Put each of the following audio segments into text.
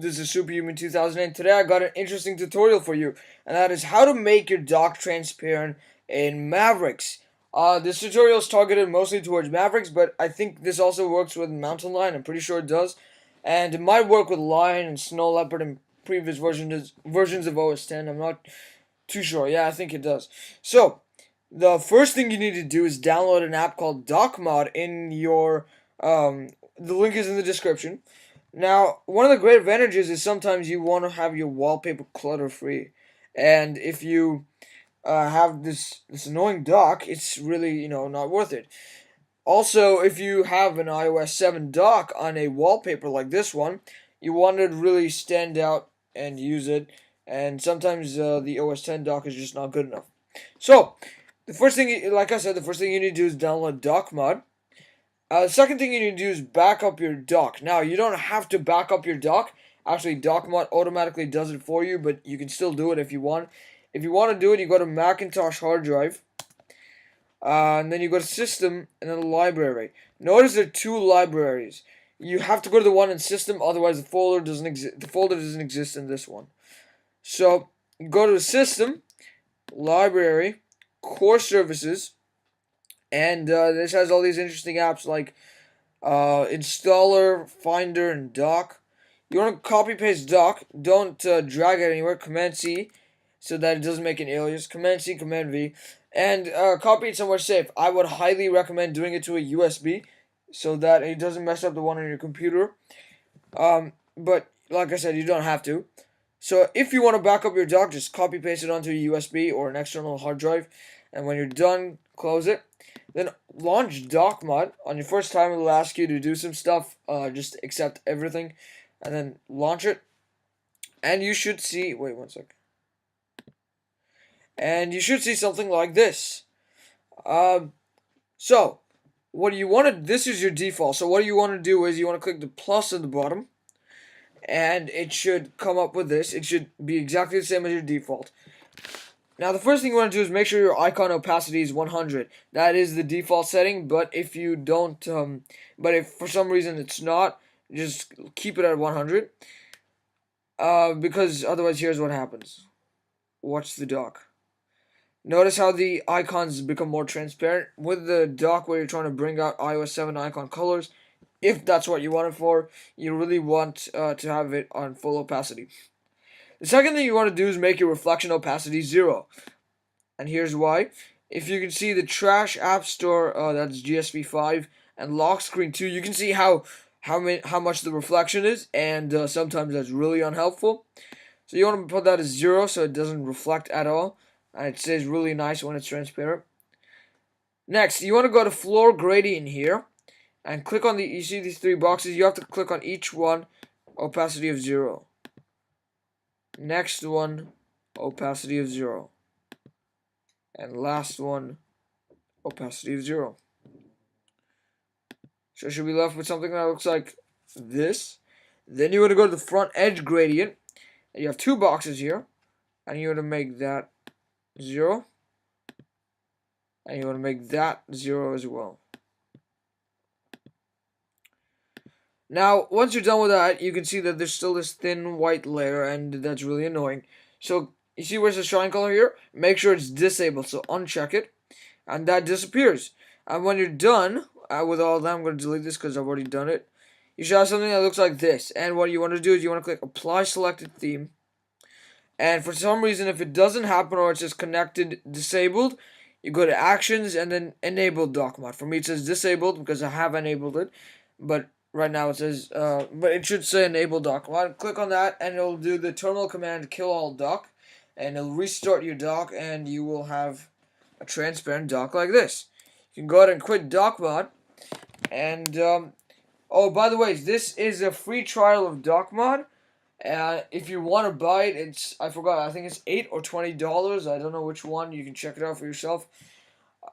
This is Superhuman 2000, and today I got an interesting tutorial for you, and that is how to make your dock transparent in Mavericks. This tutorial is targeted mostly towards Mavericks, but I think this also works with Mountain Lion. I'm pretty sure it does, and it might work with Lion and Snow Leopard and previous versions of OS 10. I'm not too sure. Yeah, I think it does. So the first thing you need to do is download an app called DockMod in your The link is in the description. Now, one of the great advantages is sometimes you want to have your wallpaper clutter free, and if you have this annoying dock, it's really not worth it. Also, if you have an iOS 7 dock on a wallpaper like this one, you want it to really stand out and use it, and sometimes the OS 10 dock is just not good enough. So, the first thing, like I said, the first thing you need to do is download DockMod. The second thing you need to do is back up your dock. Now, you don't have to back up your dock. Actually, DockMod automatically does it for you, but you can still do it if you want. If you want to do it, you go to Macintosh hard drive, and then you go to System, and then Library. Notice there are two libraries. You have to go to the one in System, otherwise the folder doesn't exist. The folder doesn't exist in this one. So, go to System, Library, Core Services, and this has all these interesting apps like installer, finder, and dock. You want to copy paste dock. Don't drag it anywhere. Command C so that it doesn't make an alias. Command C, Command V, and copy it somewhere safe. I would highly recommend doing it to a USB so that it doesn't mess up the one on your computer. But like I said, you don't have to. So if you want to back up your dock, just copy paste it onto a USB or an external hard drive, and when you're done, close it. Then launch DockMod. On your first time, it'll ask you to do some stuff. Just accept everything, and then launch it. And you should see. Wait one sec. And you should see something like this. So what do you want to? This is your default. So what you want to do is you want to click the plus at the bottom, and it should come up with this. It should be exactly the same as your default. Now, the first thing you want to do is make sure your icon opacity is 100. That is the default setting, but if you don't, but if for some reason it's not, just keep it at 100. Because otherwise, here's what happens. Watch the dock. Notice how the icons become more transparent. With the dock where you're trying to bring out iOS 7 icon colors, if that's what you want it for, you really want to have it on full opacity. The second thing you want to do is make your reflection opacity 0. And here's why. If you can see the Trash App Store, that's GSV5, and Lock Screen 2, you can see how much the reflection is, and sometimes that's really unhelpful. So you want to put that as 0 so it doesn't reflect at all, and it stays really nice when it's transparent. Next, you want to go to Floor Gradient here, and click on you see these three boxes, you have to click on each one, opacity of 0. Next one, opacity of 0. And last one, opacity of 0. So you should be left with something that looks like this. Then you want to go to the front edge gradient. And you have two boxes here. And you want to make that 0. And you want to make that 0 as well. Now, once you're done with that, you can see that there's still this thin white layer, and that's really annoying. So, you see where's the shine color here? Make sure it's disabled, so uncheck it, and that disappears. And when you're done with all that, I'm going to delete this because I've already done it. You should have something that looks like this, and what you want to do is you want to click Apply Selected Theme, and for some reason, if it doesn't happen or it's just connected disabled, you go to Actions and then Enable DockMod. For me, it says Disabled because I have enabled it, but right now it says, but it should say Enable Dock. Click on that, and it'll do the terminal command Kill All Dock, and it'll restart your dock, and you will have a transparent dock like this. You can go ahead and quit DockMod, and oh, by the way, this is a free trial of DockMod. If you want to buy it, I forgot. I think it's $8 or $20. I don't know which one. You can check it out for yourself.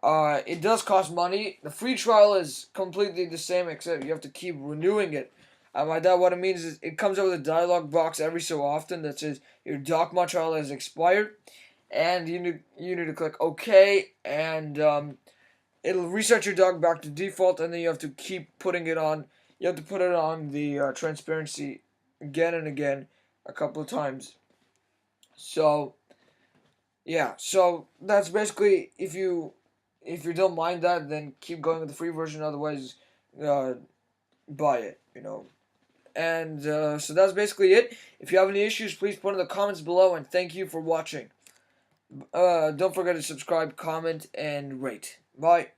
It does cost money. The free trial is completely the same, except you have to keep renewing it. By that, what it means is it comes up with a dialog box every so often that says your DockMod trial has expired, and you need to click OK, and it'll reset your dock back to default, and then you have to keep putting it on. You have to put it on the transparency again and again, a couple of times. So yeah, so that's basically, if you don't mind that, then keep going with the free version. Otherwise, uh, buy it. And so that's basically it. If you have any issues, please put in the comments below. And thank you for watching. Don't forget to subscribe, comment, and rate. Bye.